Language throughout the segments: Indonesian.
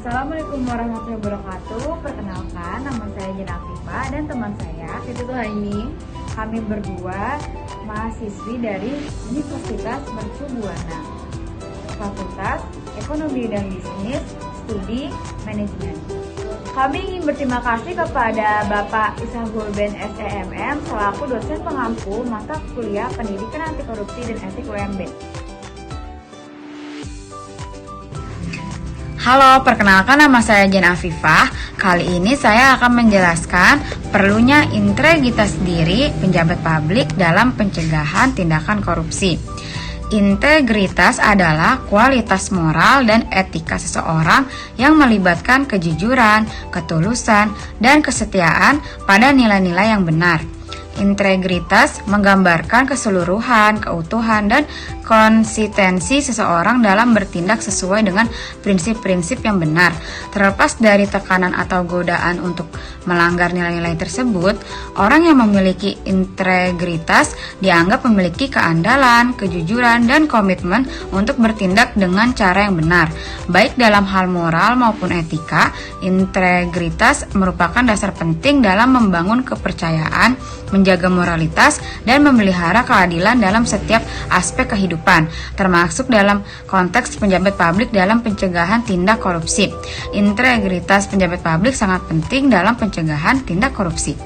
Assalamualaikum warahmatullahi wabarakatuh. Perkenalkan, nama saya Jena Afifah dan teman saya Siti Tuhaini. Kami berdua mahasiswi dari Universitas Mercu Buana, Fakultas Ekonomi dan Bisnis, Studi Manajemen. Kami ingin berterima kasih kepada Bapak Ishahul Ben SEMM selaku dosen pengampu mata kuliah Pendidikan Anti Korupsi dan Etik UMB. Halo, perkenalkan nama saya Jena Afifah. Kali ini saya akan menjelaskan perlunya integritas diri pejabat publik dalam pencegahan tindakan korupsi. Integritas adalah kualitas moral dan etika seseorang yang melibatkan kejujuran, ketulusan, dan kesetiaan pada nilai-nilai yang benar. Integritas menggambarkan keseluruhan, keutuhan, dan konsistensi seseorang dalam bertindak sesuai dengan prinsip-prinsip yang benar. Terlepas dari tekanan atau godaan untuk melanggar nilai-nilai tersebut, orang yang memiliki integritas dianggap memiliki keandalan, kejujuran, dan komitmen untuk bertindak dengan cara yang benar. Baik dalam hal moral maupun etika, integritas merupakan dasar penting dalam membangun kepercayaan, menjaga moralitas, dan memelihara keadilan dalam setiap aspek kehidupan, termasuk dalam konteks pejabat publik dalam pencegahan tindak korupsi. Integritas pejabat publik sangat penting dalam pencegahan tindak korupsi.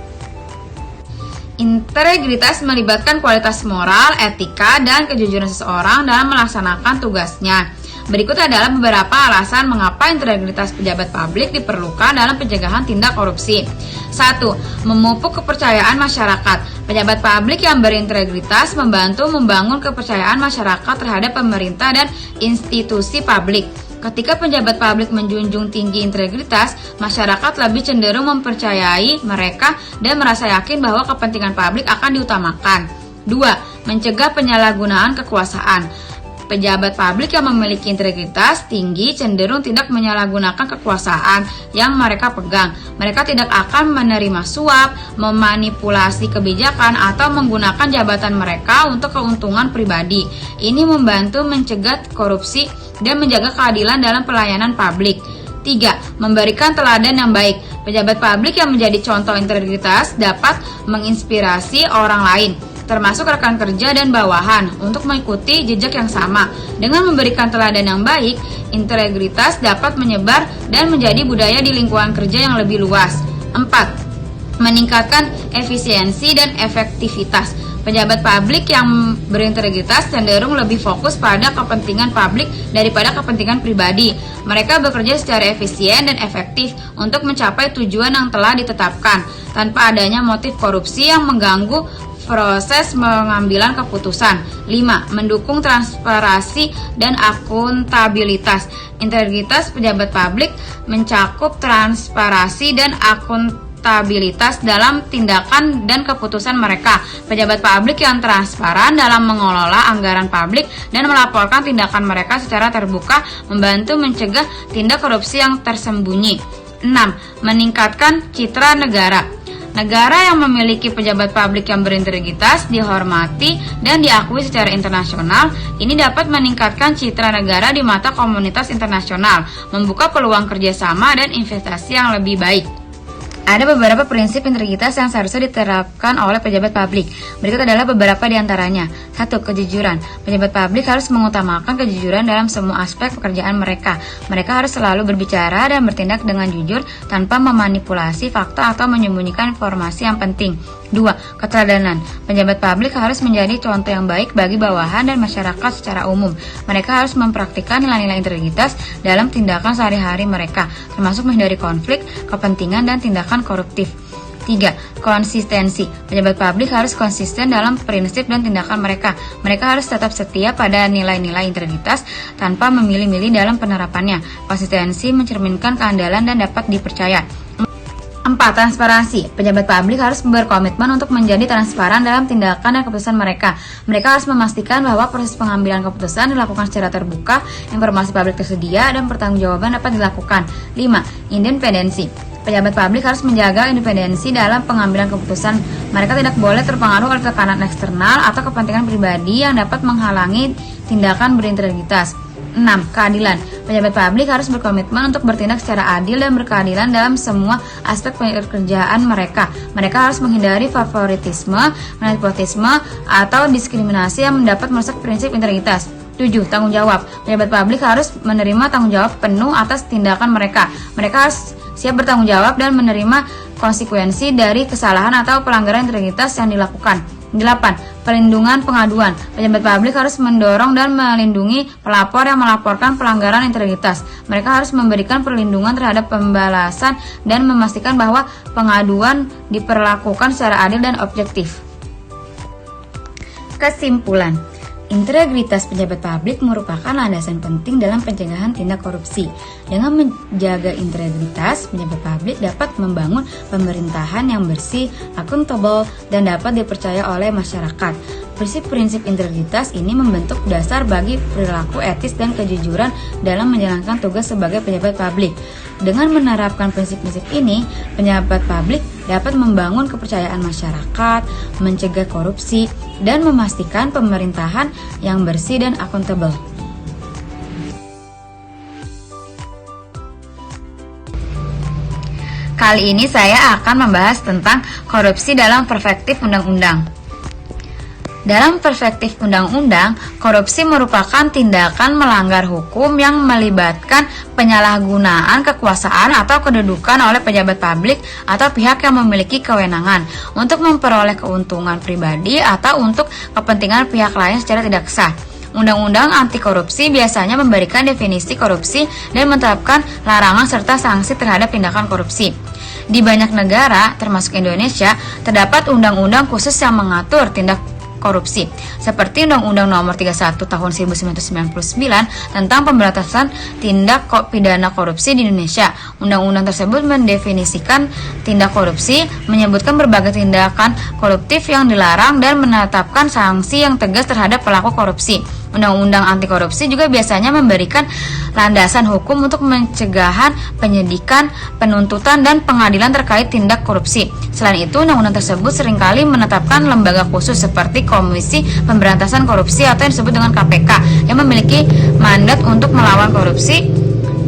Integritas melibatkan kualitas moral, etika, dan kejujuran seseorang dalam melaksanakan tugasnya. Berikut adalah beberapa alasan mengapa integritas pejabat publik diperlukan dalam pencegahan tindak korupsi. 1. Memupuk kepercayaan masyarakat. Pejabat publik yang berintegritas membantu membangun kepercayaan masyarakat terhadap pemerintah dan institusi publik. Ketika pejabat publik menjunjung tinggi integritas, masyarakat lebih cenderung mempercayai mereka dan merasa yakin bahwa kepentingan publik akan diutamakan. 2. Mencegah penyalahgunaan kekuasaan. Pejabat publik yang memiliki integritas tinggi cenderung tidak menyalahgunakan kekuasaan yang mereka pegang. Mereka tidak akan menerima suap, memanipulasi kebijakan, atau menggunakan jabatan mereka untuk keuntungan pribadi. Ini membantu mencegah korupsi dan menjaga keadilan dalam pelayanan publik. 3. Memberikan teladan yang baik. Pejabat publik yang menjadi contoh integritas dapat menginspirasi orang lain, termasuk rekan kerja dan bawahan, untuk mengikuti jejak yang sama. Dengan memberikan teladan yang baik, integritas dapat menyebar dan menjadi budaya di lingkungan kerja yang lebih luas. 4. Meningkatkan efisiensi dan efektivitas. Pejabat publik yang berintegritas cenderung lebih fokus pada kepentingan publik daripada kepentingan pribadi. Mereka bekerja secara efisien dan efektif untuk mencapai tujuan yang telah ditetapkan, tanpa adanya motif korupsi yang mengganggu proses pengambilan keputusan. 5. Mendukung transparansi dan akuntabilitas. Integritas pejabat publik mencakup transparansi dan akuntabilitas dalam tindakan dan keputusan mereka. Pejabat publik yang transparan dalam mengelola anggaran publik dan melaporkan tindakan mereka secara terbuka membantu mencegah tindak korupsi yang tersembunyi. 6. Meningkatkan citra negara. Negara yang memiliki pejabat publik yang berintegritas dihormati dan diakui secara internasional. Ini dapat meningkatkan citra negara di mata komunitas internasional, membuka peluang kerjasama dan investasi yang lebih baik. Ada beberapa prinsip integritas yang seharusnya diterapkan oleh pejabat publik. Berikut adalah beberapa di antaranya. 1. Kejujuran. Pejabat publik harus mengutamakan kejujuran dalam semua aspek pekerjaan mereka. Mereka harus selalu berbicara dan bertindak dengan jujur tanpa memanipulasi fakta atau menyembunyikan informasi yang penting. 2. Keteladanan. Pejabat publik harus menjadi contoh yang baik bagi bawahan dan masyarakat secara umum. Mereka harus mempraktikkan nilai-nilai integritas dalam tindakan sehari-hari mereka, termasuk menghindari konflik, kepentingan, dan tindakan koruptif. 3. Konsistensi. Pejabat publik harus konsisten dalam prinsip dan tindakan mereka. Mereka harus tetap setia pada nilai-nilai integritas tanpa memilih-milih dalam penerapannya. Konsistensi mencerminkan keandalan dan dapat dipercaya. 4. Transparansi. Pejabat publik harus berkomitmen untuk menjadi transparan dalam tindakan dan keputusan mereka. Mereka harus memastikan bahwa proses pengambilan keputusan dilakukan secara terbuka, informasi publik tersedia, dan pertanggungjawaban dapat dilakukan. 5. Independensi. Pejabat publik harus menjaga independensi dalam pengambilan keputusan. Mereka tidak boleh terpengaruh oleh tekanan eksternal atau kepentingan pribadi yang dapat menghalangi tindakan berintegritas. 6. Keadilan. Pejabat publik harus berkomitmen untuk bertindak secara adil dan berkeadilan dalam semua aspek pekerjaan mereka. Mereka harus menghindari favoritisme, nepotisme, atau diskriminasi yang dapat merusak prinsip integritas. 7. Tanggung jawab. Pejabat publik harus menerima tanggung jawab penuh atas tindakan mereka. Mereka harus siap bertanggung jawab dan menerima konsekuensi dari kesalahan atau pelanggaran integritas yang dilakukan. 8. Perlindungan pengaduan. Pejabat publik harus mendorong dan melindungi pelapor yang melaporkan pelanggaran integritas. Mereka harus memberikan perlindungan terhadap pembalasan dan memastikan bahwa pengaduan diperlakukan secara adil dan objektif. Kesimpulan, integritas pejabat publik merupakan landasan penting dalam pencegahan tindak korupsi. Dengan menjaga integritas, pejabat publik dapat membangun pemerintahan yang bersih, akuntabel, dan dapat dipercaya oleh masyarakat. Prinsip-prinsip integritas ini membentuk dasar bagi perilaku etis dan kejujuran dalam menjalankan tugas sebagai pejabat publik. Dengan menerapkan prinsip-prinsip ini, pejabat publik dapat membangun kepercayaan masyarakat, mencegah korupsi, dan memastikan pemerintahan yang bersih dan akuntabel. Kali ini saya akan membahas tentang korupsi dalam perspektif undang-undang. Dalam perspektif undang-undang, korupsi merupakan tindakan melanggar hukum yang melibatkan penyalahgunaan kekuasaan atau kedudukan oleh pejabat publik atau pihak yang memiliki kewenangan untuk memperoleh keuntungan pribadi atau untuk kepentingan pihak lain secara tidak sah. Undang-undang anti korupsi biasanya memberikan definisi korupsi dan menetapkan larangan serta sanksi terhadap tindakan korupsi. Di banyak negara, termasuk Indonesia, terdapat undang-undang khusus yang mengatur tindak korupsi, seperti Undang-Undang Nomor 31 Tahun 1999 tentang pemberantasan tindak pidana korupsi di Indonesia. Undang-undang tersebut mendefinisikan tindak korupsi, menyebutkan berbagai tindakan koruptif yang dilarang dan menetapkan sanksi yang tegas terhadap pelaku korupsi. Undang-undang anti korupsi juga biasanya memberikan landasan hukum untuk pencegahan, penyidikan, penuntutan, dan pengadilan terkait tindak korupsi. Selain itu, undang-undang tersebut seringkali menetapkan lembaga khusus seperti Komisi Pemberantasan Korupsi atau yang disebut dengan KPK yang memiliki mandat untuk melawan korupsi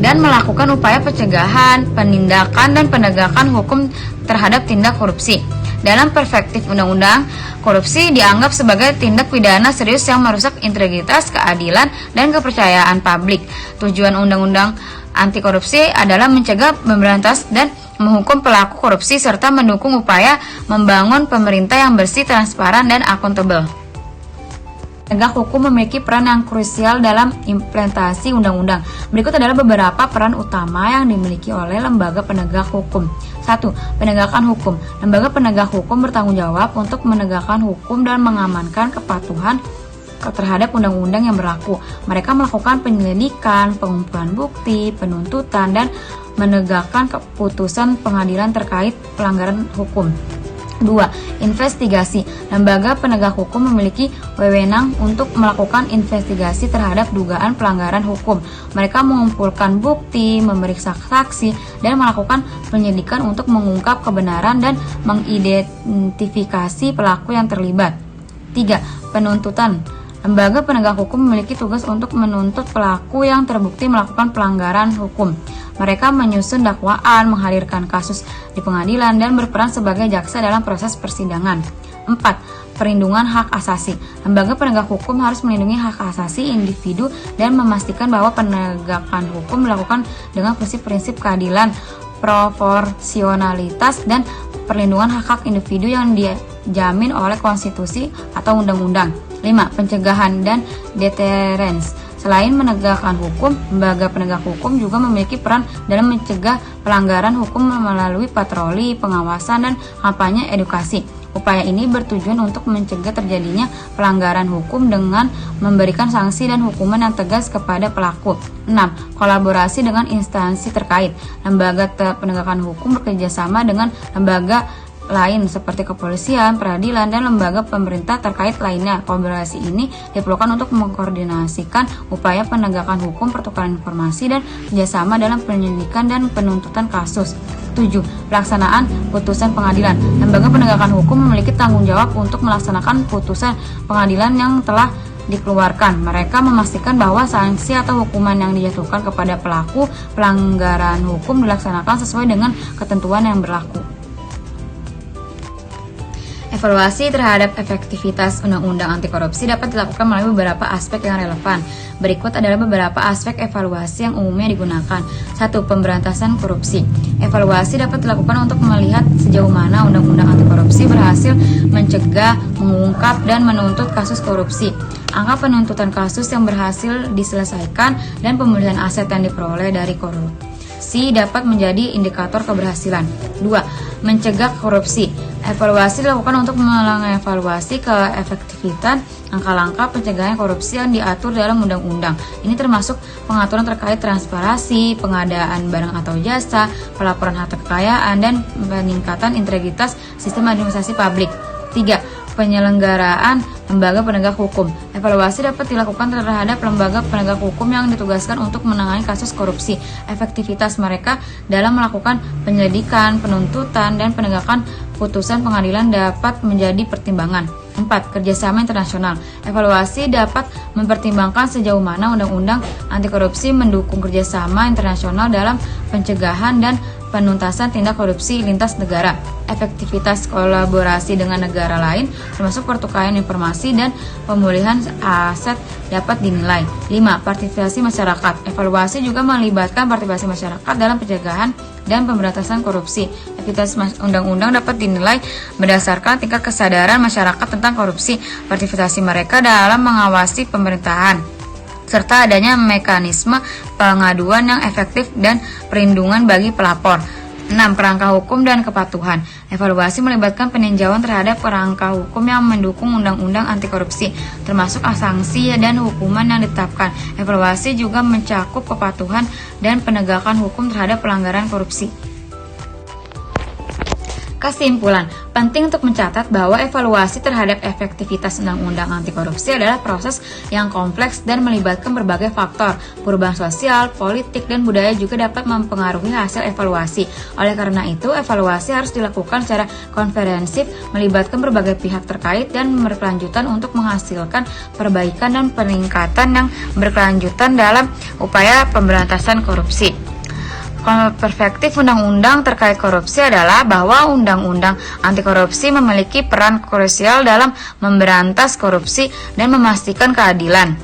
dan melakukan upaya pencegahan, penindakan, dan penegakan hukum terhadap tindak korupsi. Dalam perspektif undang-undang, korupsi dianggap sebagai tindak pidana serius yang merusak integritas, keadilan, dan kepercayaan publik. Tujuan undang-undang anti korupsi adalah mencegah, memberantas, dan menghukum pelaku korupsi serta mendukung upaya membangun pemerintah yang bersih, transparan, dan akuntabel. Penegak hukum memiliki peran yang krusial dalam implementasi undang-undang. Berikut adalah beberapa peran utama yang dimiliki oleh lembaga penegak hukum. 1. Penegakan hukum. Lembaga penegak hukum bertanggung jawab untuk menegakkan hukum dan mengamankan kepatuhan terhadap undang-undang yang berlaku. Mereka melakukan penyelidikan, pengumpulan bukti, penuntutan, dan menegakkan keputusan pengadilan terkait pelanggaran hukum. 2. Investigasi. Lembaga penegak hukum memiliki wewenang untuk melakukan investigasi terhadap dugaan pelanggaran hukum. Mereka mengumpulkan bukti, memeriksa saksi, dan melakukan penyelidikan untuk mengungkap kebenaran dan mengidentifikasi pelaku yang terlibat. 3. Penuntutan. Lembaga penegak hukum memiliki tugas untuk menuntut pelaku yang terbukti melakukan pelanggaran hukum. Mereka menyusun dakwaan, menghadirkan kasus di pengadilan, dan berperan sebagai jaksa dalam proses persidangan. 4. Perlindungan hak asasi. Lembaga penegak hukum harus melindungi hak asasi individu dan memastikan bahwa penegakan hukum dilakukan dengan prinsip-prinsip keadilan, proporsionalitas, dan perlindungan hak-hak individu yang dijamin oleh konstitusi atau undang-undang. 5. Pencegahan dan deterrence. Selain menegakkan hukum, lembaga penegak hukum juga memiliki peran dalam mencegah pelanggaran hukum melalui patroli, pengawasan, dan kampanye edukasi. Upaya ini bertujuan untuk mencegah terjadinya pelanggaran hukum dengan memberikan sanksi dan hukuman yang tegas kepada pelaku. 6. Kolaborasi dengan instansi terkait. Lembaga penegakan hukum bekerjasama dengan lembaga lain seperti kepolisian, peradilan, dan lembaga pemerintah terkait lainnya. Kolaborasi ini diperlukan untuk mengkoordinasikan upaya penegakan hukum, pertukaran informasi, dan kerjasama dalam penyelidikan dan penuntutan kasus. 7. Pelaksanaan putusan pengadilan. Lembaga penegakan hukum memiliki tanggung jawab untuk melaksanakan putusan pengadilan yang telah dikeluarkan. Mereka memastikan bahwa sanksi atau hukuman yang dijatuhkan kepada pelaku pelanggaran hukum dilaksanakan sesuai dengan ketentuan yang berlaku. Evaluasi terhadap efektivitas undang-undang anti korupsi dapat dilakukan melalui beberapa aspek yang relevan. Berikut adalah beberapa aspek evaluasi yang umumnya digunakan. 1. Pemberantasan korupsi. Evaluasi dapat dilakukan untuk melihat sejauh mana undang-undang anti korupsi berhasil mencegah, mengungkap, dan menuntut kasus korupsi. Angka penuntutan kasus yang berhasil diselesaikan dan pemulihan aset yang diperoleh dari korupsi dapat menjadi indikator keberhasilan. 2. Mencegah korupsi. Evaluasi dilakukan untuk mengevaluasi keefektifan langkah-langkah pencegahan korupsi yang diatur dalam undang-undang. Ini termasuk pengaturan terkait transparansi, pengadaan barang atau jasa, pelaporan harta kekayaan, dan peningkatan integritas sistem administrasi publik. 3. Penyelenggaraan lembaga penegak hukum. Evaluasi dapat dilakukan terhadap lembaga penegak hukum yang ditugaskan untuk menangani kasus korupsi. Efektivitas mereka dalam melakukan penyelidikan, penuntutan, dan penegakan putusan pengadilan dapat menjadi pertimbangan. 4. Kerjasama internasional. Evaluasi dapat mempertimbangkan sejauh mana undang-undang anti korupsi mendukung kerjasama internasional dalam pencegahan dan penuntasan tindak korupsi lintas negara. Efektivitas kolaborasi dengan negara lain, termasuk pertukaran informasi dan pemulihan aset dapat dinilai. 5. Partisipasi masyarakat. Evaluasi juga melibatkan partisipasi masyarakat dalam pencegahan dan pemberantasan korupsi. Aktivitas undang-undang dapat dinilai berdasarkan tingkat kesadaran masyarakat tentang korupsi, partisipasi mereka dalam mengawasi pemerintahan, serta adanya mekanisme pengaduan yang efektif dan perlindungan bagi pelapor. 6. Kerangka hukum dan kepatuhan. Evaluasi melibatkan peninjauan terhadap kerangka hukum yang mendukung undang-undang anti korupsi, termasuk sanksi dan hukuman yang ditetapkan. Evaluasi juga mencakup kepatuhan dan penegakan hukum terhadap pelanggaran korupsi. Kesimpulan, penting untuk mencatat bahwa evaluasi terhadap efektivitas undang-undang anti korupsi adalah proses yang kompleks dan melibatkan berbagai faktor. Perubahan sosial, politik, dan budaya juga dapat mempengaruhi hasil evaluasi. Oleh karena itu, evaluasi harus dilakukan secara komprehensif, melibatkan berbagai pihak terkait dan berkelanjutan untuk menghasilkan perbaikan dan peningkatan yang berkelanjutan dalam upaya pemberantasan korupsi. Perspektif undang-undang terkait korupsi adalah bahwa undang-undang anti korupsi memiliki peran krusial dalam memberantas korupsi dan memastikan keadilan.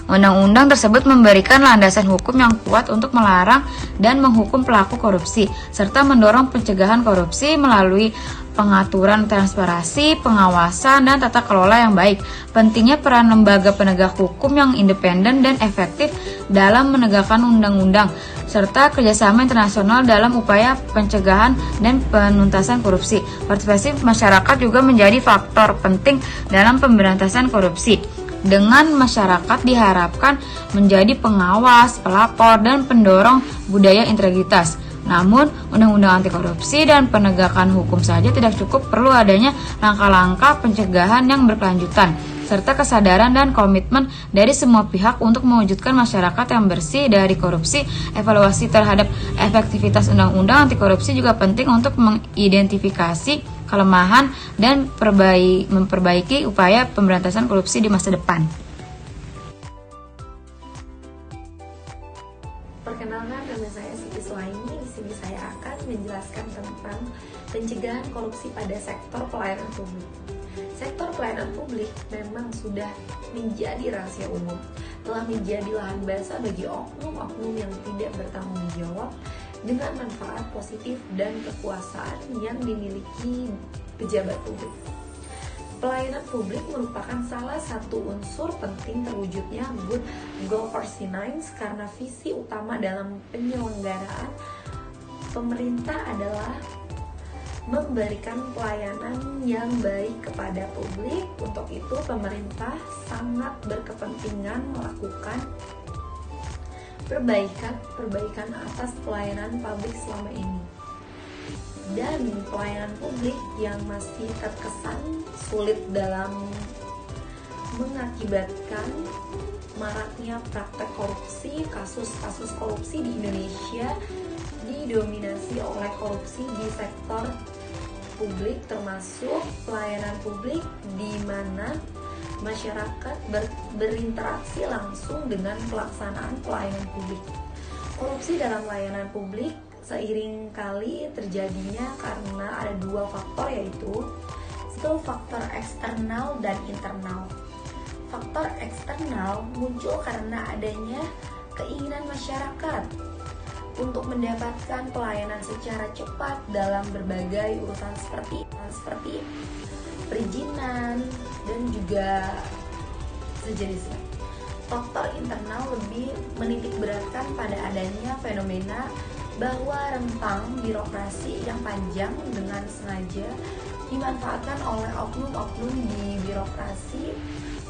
Undang-undang tersebut memberikan landasan hukum yang kuat untuk melarang dan menghukum pelaku korupsi, serta mendorong pencegahan korupsi melalui pengaturan transparansi, pengawasan, dan tata kelola yang baik. Pentingnya peran lembaga penegak hukum yang independen dan efektif dalam menegakkan undang-undang, serta kerjasama internasional dalam upaya pencegahan dan penuntasan korupsi. Partisipasi masyarakat juga menjadi faktor penting dalam pemberantasan korupsi. Dengan masyarakat diharapkan menjadi pengawas, pelapor, dan pendorong budaya integritas. Namun, undang-undang anti korupsi dan penegakan hukum saja tidak cukup, perlu adanya langkah-langkah pencegahan yang berkelanjutan, serta kesadaran dan komitmen dari semua pihak untuk mewujudkan masyarakat yang bersih dari korupsi. Evaluasi terhadap efektivitas undang-undang anti korupsi juga penting untuk mengidentifikasi kelemahan dan memperbaiki upaya pemberantasan korupsi di masa depan. Perkenalkan, nama saya Siti Suhaimi. Di sini saya akan menjelaskan tentang pencegahan korupsi pada sektor pelayanan publik. Sektor pelayanan publik memang sudah menjadi rahasia umum, telah menjadi lahan basah bagi oknum-oknum yang tidak bertanggung jawab dengan manfaat positif dan kekuasaan yang dimiliki pejabat publik. Pelayanan publik merupakan salah satu unsur penting terwujudnya good governance karena visi utama dalam penyelenggaraan pemerintah adalah memberikan pelayanan yang baik kepada publik. Untuk itu, pemerintah sangat berkepentingan melakukan perbaikan atas pelayanan publik selama ini. Dan pelayanan publik yang masih terkesan sulit dalam mengakibatkan maraknya praktek korupsi. Kasus-kasus korupsi di Indonesia didominasi oleh korupsi di sektor publik, termasuk pelayanan publik, di mana masyarakat berinteraksi langsung dengan pelaksanaan pelayanan publik. Korupsi dalam layanan publik seiring kali terjadinya karena ada dua faktor, yaitu satu faktor eksternal dan internal. Faktor eksternal muncul karena adanya keinginan masyarakat untuk mendapatkan pelayanan secara cepat dalam berbagai urusan seperti perizinan dan juga sejenisnya. Faktor internal lebih menitik beratkan pada adanya fenomena bahwa rentang birokrasi yang panjang dengan sengaja dimanfaatkan oleh oknum-oknum di birokrasi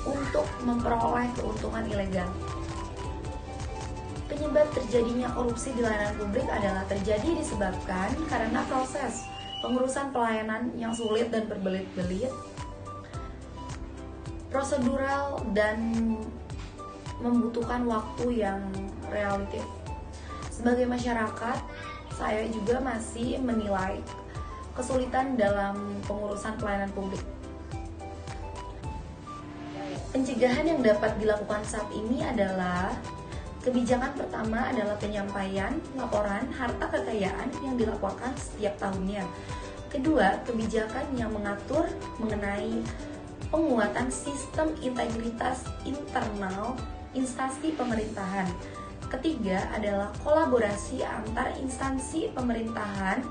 untuk memperoleh keuntungan ilegal. Penyebab terjadinya korupsi di layanan publik adalah terjadi disebabkan karena proses pengurusan pelayanan yang sulit dan berbelit-belit, prosedural, dan membutuhkan waktu yang relatif. Sebagai masyarakat, saya juga masih menilai kesulitan dalam pengurusan pelayanan publik. Pencegahan yang dapat dilakukan saat ini adalah kebijakan pertama adalah penyampaian laporan harta kekayaan yang dilaporkan setiap tahunnya. Kedua, kebijakan yang mengatur mengenai penguatan sistem integritas internal instansi pemerintahan. Ketiga adalah kolaborasi antar instansi pemerintahan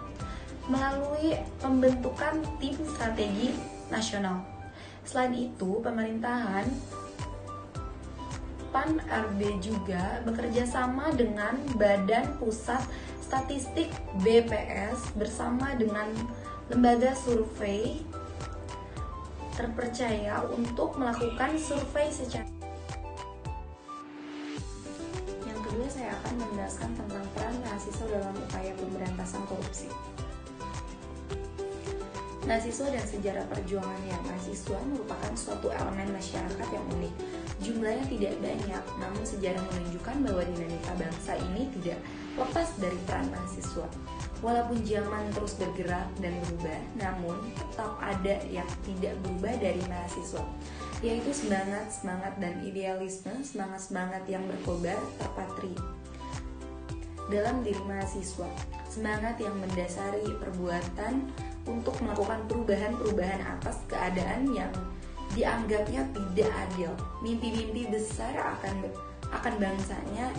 melalui pembentukan tim strategi nasional. Selain itu, pemerintahan PAN-RB juga bekerja sama dengan Badan Pusat Statistik BPS bersama dengan lembaga survei terpercaya untuk melakukan survei secara. Yang kedua, saya akan menjelaskan tentang peran mahasiswa dalam upaya pemberantasan korupsi. Mahasiswa dan sejarah perjuangannya. Mahasiswa merupakan suatu elemen masyarakat yang unik. Jumlahnya tidak banyak, namun sejarah menunjukkan bahwa dinamika bangsa ini tidak lepas dari peran mahasiswa. Walaupun zaman terus bergerak dan berubah, namun tetap ada yang tidak berubah dari mahasiswa, yaitu semangat dan idealisme, semangat yang berkobar terpatri dalam diri mahasiswa. Semangat yang mendasari perbuatan untuk melakukan perubahan atas keadaan yang dianggapnya tidak adil. Mimpi-mimpi besar akan bangsanya,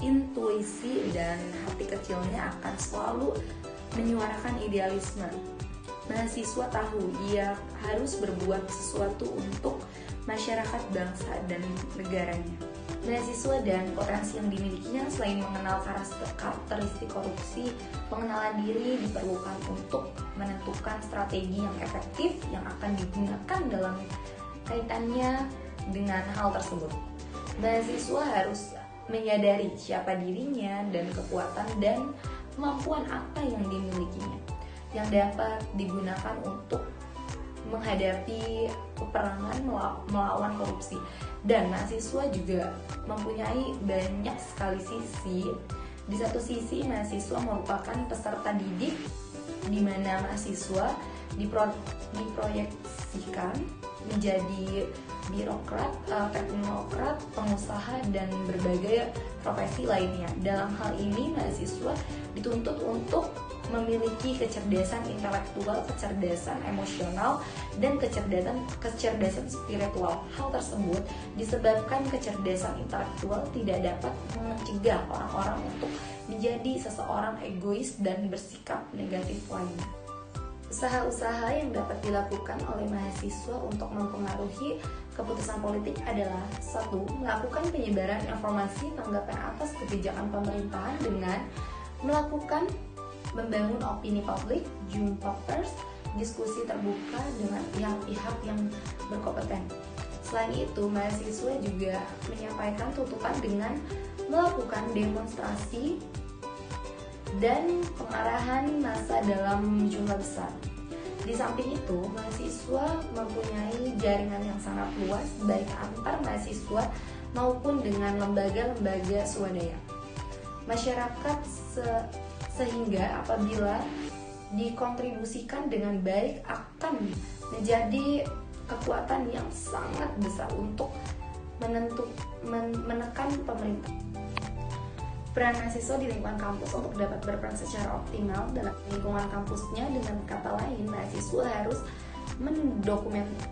intuisi dan hati kecilnya akan selalu menyuarakan idealisme. Mahasiswa tahu ia harus berbuat sesuatu untuk masyarakat, bangsa, dan negaranya. Mahasiswa dan potensi yang dimilikinya selain mengenal karakteristik korupsi, pengenalan diri diperlukan untuk menentukan strategi yang efektif yang akan digunakan dalam kaitannya dengan hal tersebut. Mahasiswa harus menyadari siapa dirinya dan kekuatan dan kemampuan apa yang dimilikinya yang dapat digunakan untuk menghadapi peperangan melawan korupsi. Dan mahasiswa juga mempunyai banyak sekali sisi. Di satu sisi, mahasiswa merupakan peserta didik di mana mahasiswa diproyeksikan menjadi birokrat, teknokrat, pengusaha, dan berbagai profesi lainnya. Dalam hal ini, mahasiswa dituntut untuk memiliki kecerdasan intelektual, kecerdasan emosional, dan kecerdasan spiritual. Hal tersebut disebabkan kecerdasan intelektual tidak dapat mencegah orang-orang untuk menjadi seseorang egois dan bersikap negatif lainnya. Usaha-usaha yang dapat dilakukan oleh mahasiswa untuk mempengaruhi keputusan politik adalah: 1. Melakukan penyebaran informasi tanggapan atas kebijakan pemerintahan dengan melakukan membangun opini publik, Jumpopers, diskusi terbuka dengan pihak-pihak yang berkompeten. Selain itu, mahasiswa juga menyampaikan tuntutan dengan melakukan demonstrasi dan pengarahan massa dalam jumlah besar. Di samping itu, mahasiswa mempunyai jaringan yang sangat luas baik antar mahasiswa maupun dengan lembaga-lembaga swadaya masyarakat, sehingga apabila dikontribusikan dengan baik akan menjadi kekuatan yang sangat besar untuk menekan pemerintah. Peran mahasiswa di lingkungan kampus untuk dapat berperan secara optimal dalam lingkungan kampusnya, dengan kata lain, mahasiswa harus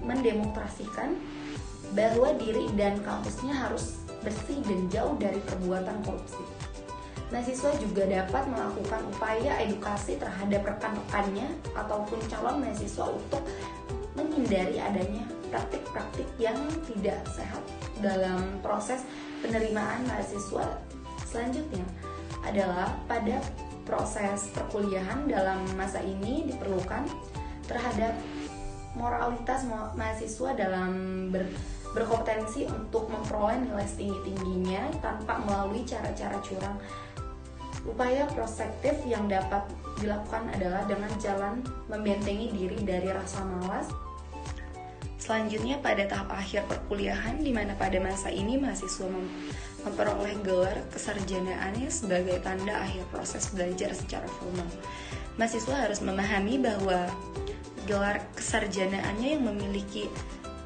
mendemonstrasikan bahwa diri dan kampusnya harus bersih dan jauh dari perbuatan korupsi. Mahasiswa juga dapat melakukan upaya edukasi terhadap rekan-rekannya ataupun calon mahasiswa untuk menghindari adanya praktik-praktik yang tidak sehat dalam proses penerimaan mahasiswa. Selanjutnya adalah pada proses perkuliahan dalam masa ini diperlukan terhadap moralitas mahasiswa dalam berkompetensi untuk memperoleh nilai setinggi-tingginya tanpa melalui cara-cara curang. Upaya prospektif yang dapat dilakukan adalah dengan jalan membentengi diri dari rasa malas. Selanjutnya pada tahap akhir perkuliahan, di mana pada masa ini mahasiswa memperoleh gelar kesarjanaannya sebagai tanda akhir proses belajar secara formal. Mahasiswa harus memahami bahwa gelar kesarjanaannya yang memiliki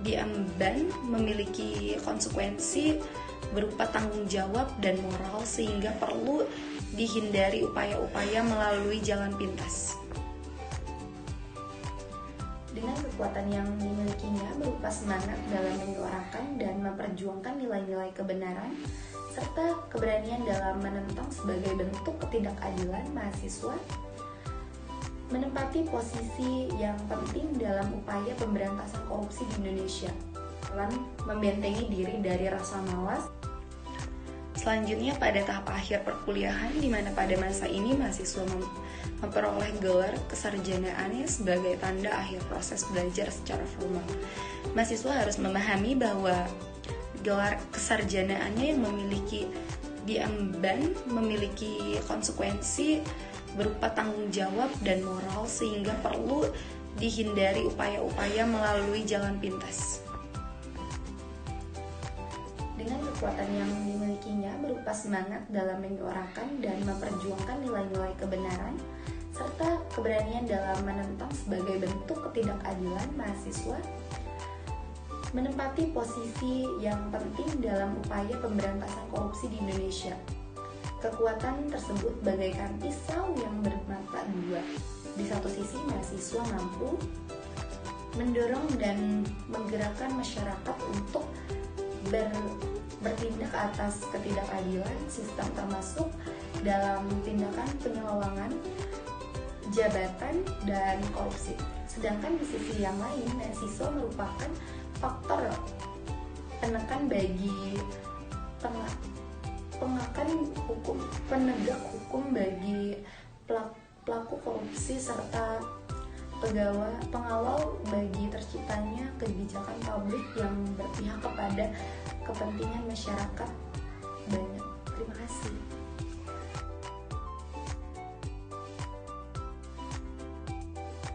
diemban memiliki konsekuensi berupa tanggung jawab dan moral, sehingga perlu dihindari upaya-upaya melalui jalan pintas. Dengan kekuatan yang dimilikinya berupa semangat dalam menyuarakan dan memperjuangkan nilai-nilai kebenaran serta keberanian dalam menentang sebagai bentuk ketidakadilan, mahasiswa menempati posisi yang penting dalam upaya pemberantasan korupsi di Indonesia dalam membentengi diri dari rasa malas. Selanjutnya pada tahap akhir perkuliahan, di mana pada masa ini mahasiswa memperoleh gelar kesarjanaannya sebagai tanda akhir proses belajar secara formal. Mahasiswa harus memahami bahwa gelar kesarjanaannya yang memiliki diemban memiliki konsekuensi berupa tanggung jawab dan moral, sehingga perlu dihindari upaya-upaya melalui jalan pintas. Dengan kekuatan yang dimilikinya berupa semangat dalam menyuarakan dan memperjuangkan nilai-nilai kebenaran serta keberanian dalam menentang sebagai bentuk ketidakadilan, mahasiswa menempati posisi yang penting dalam upaya pemberantasan korupsi di Indonesia. Kekuatan tersebut bagaikan pisau yang bermata dua. Di satu sisi, mahasiswa mampu mendorong dan menggerakkan masyarakat untuk bertindak atas ketidakadilan sistem, termasuk dalam tindakan penyelewengan jabatan dan korupsi. Sedangkan di sisi yang lain, mahasiswa merupakan faktor penekan bagi penegak hukum bagi pelaku korupsi serta pengawal bagi terciptanya kebijakan publik yang berpihak kepada kepentingan masyarakat